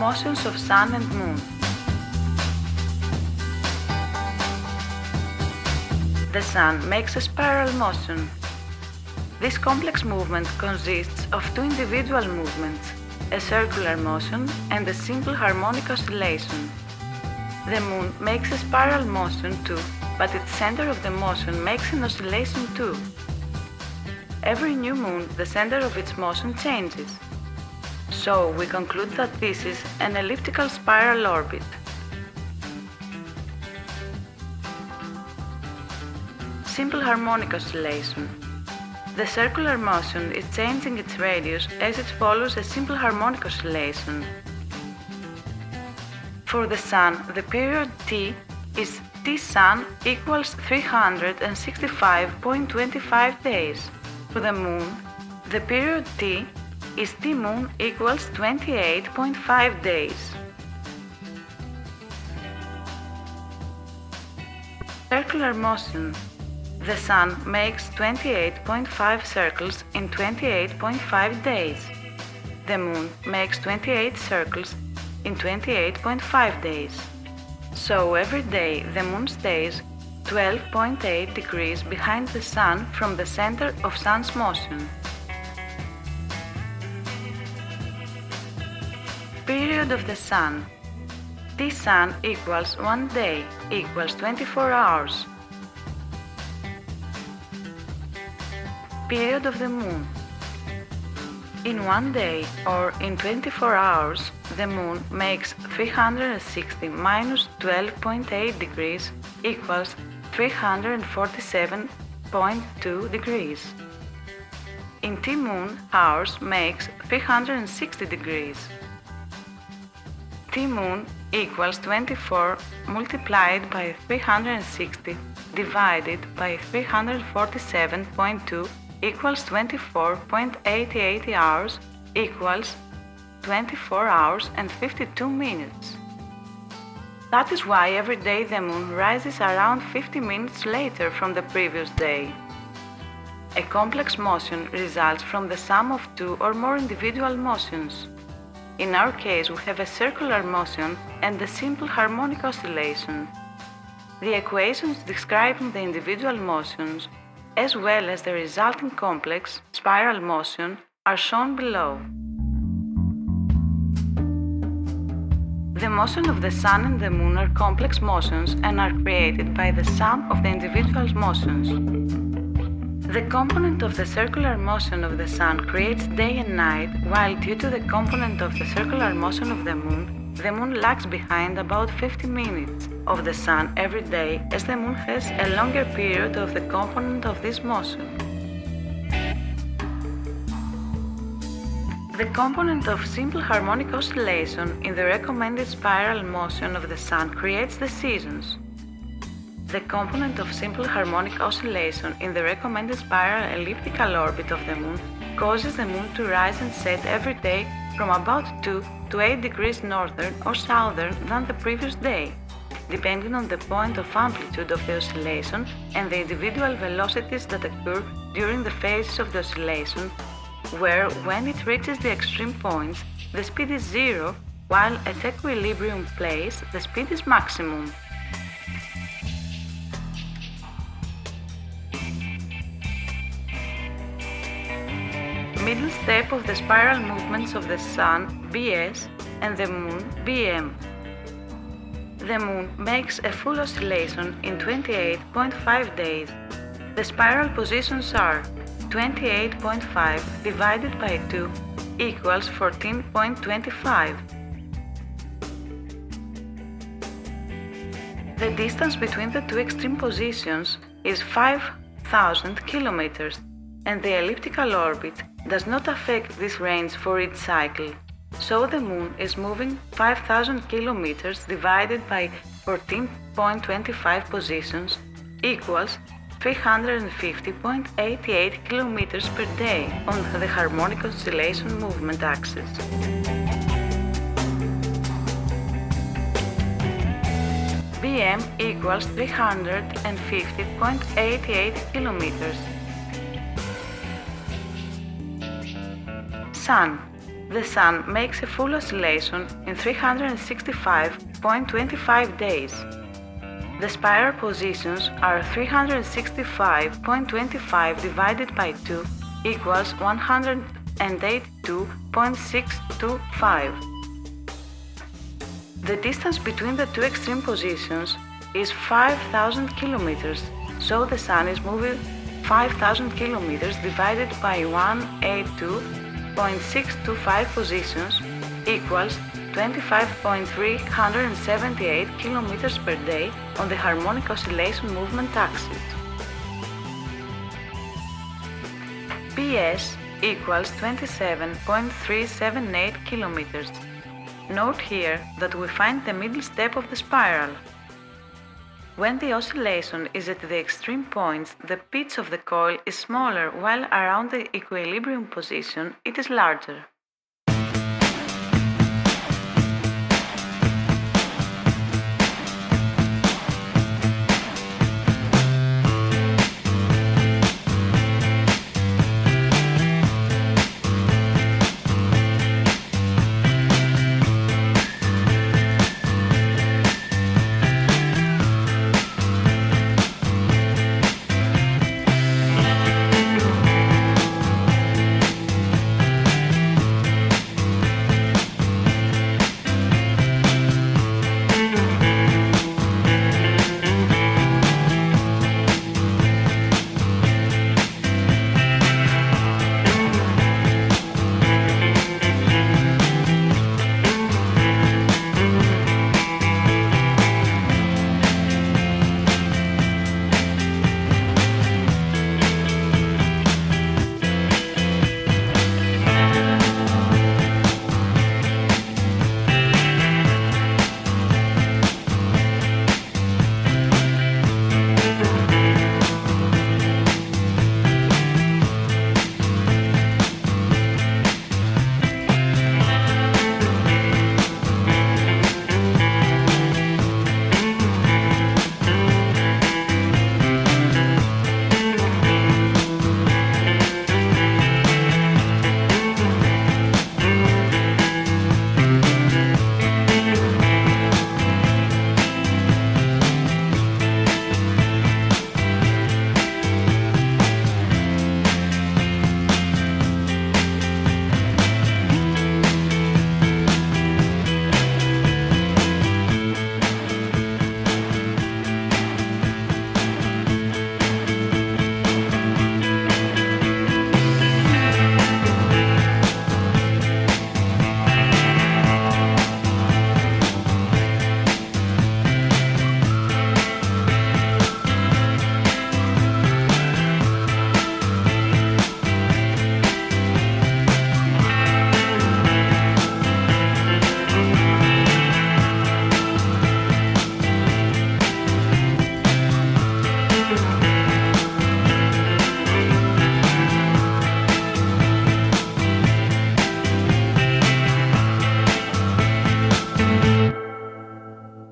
Motions of Sun and Moon. The Sun makes a spiral motion. This complex movement consists of two individual movements, a circular motion and a simple harmonic oscillation. The Moon makes a spiral motion too, but its center of the motion makes an oscillation too. Every new moon, the center of its motion changes. So we conclude that this is an elliptical spiral orbit. Simple harmonic oscillation. The circular motion is changing its radius as it follows a simple harmonic oscillation. For the Sun, the period T is T-Sun equals 365.25 days. For the Moon, the period T is T-Moon equals 28.5 days. Circular motion. The Sun makes 28.5 circles in 28.5 days. The Moon makes 28 circles in 28.5 days. So every day the Moon stays 12.8 degrees behind the Sun from the center of Sun's motion. Period of the Sun. T-Sun equals 1 day equals 24 hours. Period of the Moon. In 1 day or in 24 hours, the Moon makes 360 minus 12.8 degrees equals 347.2 degrees. In T-Moon, hours makes 360 degrees. T-Moon equals 24 multiplied by 360 divided by 347.2 equals 24.88 hours equals 24 hours and 52 minutes. That is why every day the Moon rises around 50 minutes later from the previous day. A complex motion results from the sum of two or more individual motions. In our case, we have a circular motion and a simple harmonic oscillation. The equations describing the individual motions, as well as the resulting complex spiral motion, are shown below. The motion of the Sun and the Moon are complex motions and are created by the sum of the individual motions. The component of the circular motion of the Sun creates day and night, while due to the component of the circular motion of the Moon lags behind about 50 minutes of the Sun every day, as the Moon has a longer period of the component of this motion. The component of simple harmonic oscillation in the recommended spiral motion of the Sun creates the seasons. The component of simple harmonic oscillation in the recommended spiral elliptical orbit of the Moon causes the Moon to rise and set every day from about 2 to 8 degrees northern or southern than the previous day, depending on the point of amplitude of the oscillation and the individual velocities that occur during the phases of the oscillation, where when it reaches the extreme points, the speed is zero, while at equilibrium place, the speed is maximum. Middle step of the spiral movements of the Sun, Bs, and the Moon, Bm. The Moon makes a full oscillation in 28.5 days. The spiral positions are 28.5 divided by 2 equals 14.25. The distance between the two extreme positions is 5,000 kilometers, and the elliptical orbit does not affect this range for each cycle. So the Moon is moving 5,000 kilometers divided by 14.25 positions equals 350.88 kilometers per day on the harmonic oscillation movement axis. Bm equals 350.88 kilometers. Sun. The Sun makes a full oscillation in 365.25 days. The spiral positions are 365.25 divided by 2 equals 182.625. The distance between the two extreme positions is 5,000 kilometers, so the Sun is moving 5,000 kilometers divided by 182.625 positions equals 25.378 kilometers per day on the harmonic oscillation movement axis. PS equals 27.378 kilometers. Note here that we find the middle step of the spiral. When the oscillation is at the extreme points, the pitch of the coil is smaller, while around the equilibrium position it is larger.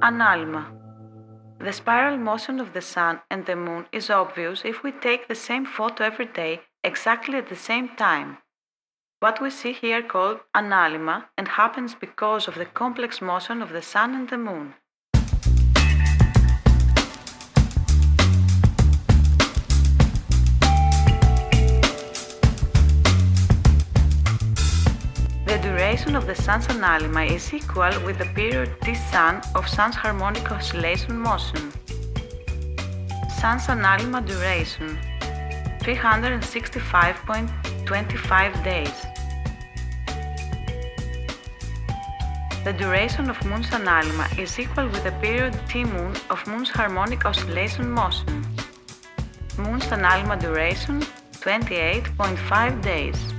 Analemma. The spiral motion of the Sun and the Moon is obvious if we take the same photo every day exactly at the same time. What we see here called analemma and happens because of the complex motion of the Sun and the Moon. The duration of the Sun's analemma is equal with the period T-sun of Sun's harmonic oscillation motion. Sun's analemma duration 365.25 days. The duration of Moon's analemma is equal with the period T-moon of Moon's harmonic oscillation motion. Moon's analemma duration 28.5 days.